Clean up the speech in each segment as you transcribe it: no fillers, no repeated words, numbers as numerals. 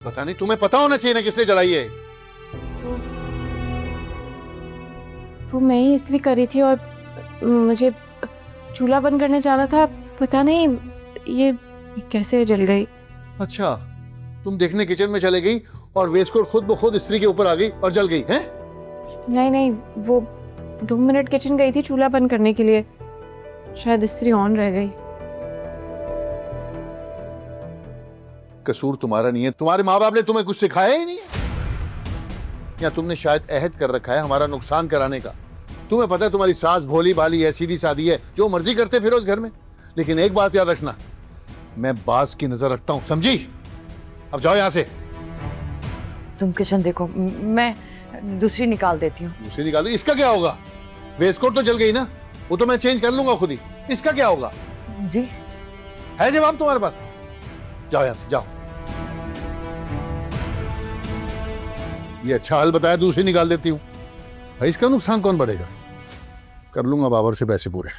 पता नहीं, तुम्हें पता होना चाहिए ना किसने जलाई है। वो मैं ही इस्त्री करी थी और मुझे चूल्हा बंद करने जाना था। पता नहीं ये कैसे जल गई। अच्छा, तुम देखने किचन में चले गई और वेस्टकोट खुद ब खुद इस्त्री के ऊपर आ गई और जल गई हैं? नहीं नहीं, वो 2 मिनट किचन गई थी चूल्हा बंद करने के लिए, शायद इस्त्री ऑन रह गई। कसूर तुम्हारा नहीं है, तुम्हारे माँ बाप ने तुम्हें कुछ सिखाया ही नहीं है, या तुमने शायद अहद कर रखा है हमारा नुकसान कराने का। तुम्हें पता है तुम्हारी सास भोली भाली है, सीधी सादी है, जो मर्जी करते फिरो उस घर में। लेकिन एक बात याद रखना, मैं बाज की नजर रखता हूं, समझी? अब जाओ यहां से। तुम किचन देखो, मैं दूसरी निकाल देती हूँ। दूसरी निकाल दो, इसका क्या होगा? वेस्टकोट तो जल गई ना, वो तो मैं चेंज कर लूंगा खुद ही, इसका क्या होगा? जी है जवाब तुम्हारे पास? जाओ यहां से, जाओ। ये अच्छा हाल बताया, दूसरी निकाल देती हूँ। भाई इसका नुकसान कौन बढ़ेगा? कर लूंगा बाबर से पैसे पूरे।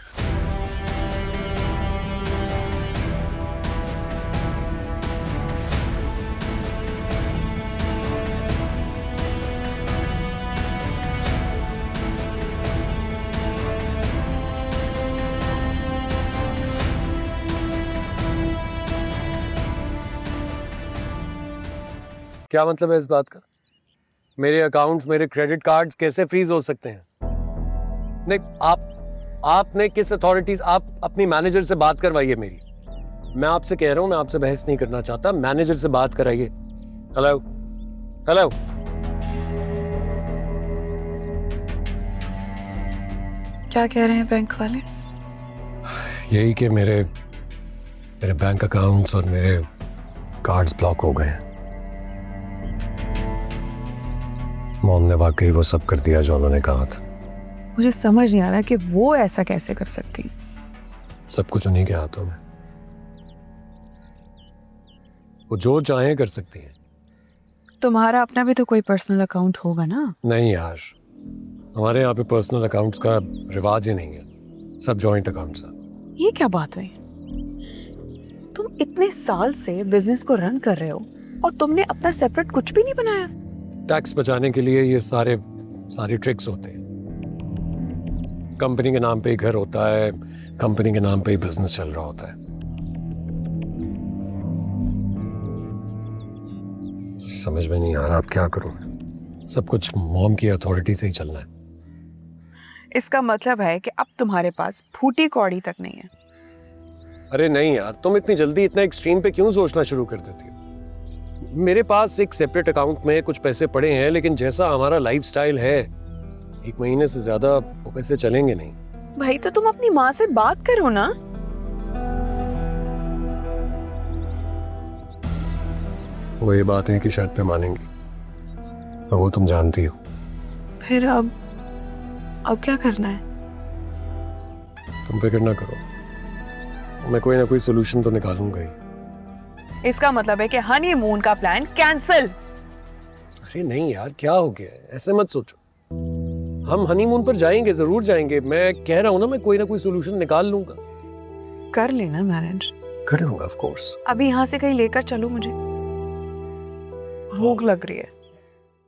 क्या मतलब है इस बात का? मेरे अकाउंट्स, मेरे क्रेडिट कार्ड्स कैसे फ्रीज हो सकते हैं? नहीं, आपने किस अथॉरिटीज, आप अपनी मैनेजर से बात करवाइए मेरी। मैं आपसे कह रहा हूं, मैं आपसे बहस नहीं करना चाहता, मैनेजर से बात कराइए। Hello hello. क्या कह रहे हैं बैंक वाले? यही कि मेरे बैंक अकाउंट्स और मेरे कार्ड्स ब्लॉक हो गए हैं। मॉम ने वाकई वो सब कर दिया जो उन्होंने कहा था। मुझे समझ नहीं आ रहा कि वो ऐसा कैसे कर सकती। सब कुछ उन्हीं के हाथों में, वो जो चाहे कर सकती हैं। तुम्हारा अपना भी तो कोई पर्सनल अकाउंट होगा ना? नहीं यार, हमारे यहाँ पे पर्सनल अकाउंट्स का रिवाज ही नहीं है, सब जॉइंट अकाउंट्स हैं। ये क्या बात हुई? तुम इतने साल से बिजनेस को रन कर रहे हो और तुमने अपना सेपरेट कुछ भी नहीं बनाया? टैक्स बचाने के लिए ये सारे ट्रिक्स होते हैं। कंपनी के नाम पे ही घर होता है, कंपनी के नाम पे ही बिजनेस चल रहा होता है। समझ में नहीं आ रहा अब क्या करूं। सब कुछ मॉम की अथॉरिटी से ही चलना है। इसका मतलब है कि अब तुम्हारे पास फूटी कौड़ी तक नहीं है। अरे नहीं यार, तुम इतनी जल्दी इतना एक्सट्रीम पे क्यों सोचना शुरू कर देती हो? मेरे पास एक सेपरेट अकाउंट में कुछ पैसे पड़े हैं, लेकिन जैसा हमारा लाइफस्टाइल है, 1 महीने से ज्यादा वो पैसे चलेंगे नहीं। भाई तो तुम अपनी माँ से बात करो ना। वो ये बात है कि शर्त पे मानेंगी, और वो तुम जानती हो। फिर अब क्या करना है? तुम फिक्र ना करो, मैं कोई ना कोई सोल्यूशन तो निकालूंगा ही। इसका मतलब है कि हनीमून का प्लान कैंसिल। अरे नहीं यार, क्या हो गया है? ऐसे मत सोचो। हम हनीमून पर जाएंगे, जरूर जाएंगे। मैं कह रहा हूं ना, मैं कोई ना कोई सोल्यूशन निकाल लूंगा। कर लेना मैनेज। कर लूंगा ऑफ कोर्स। अभी यहाँ से कहीं लेकर चलो, मुझे भूख लग रही है।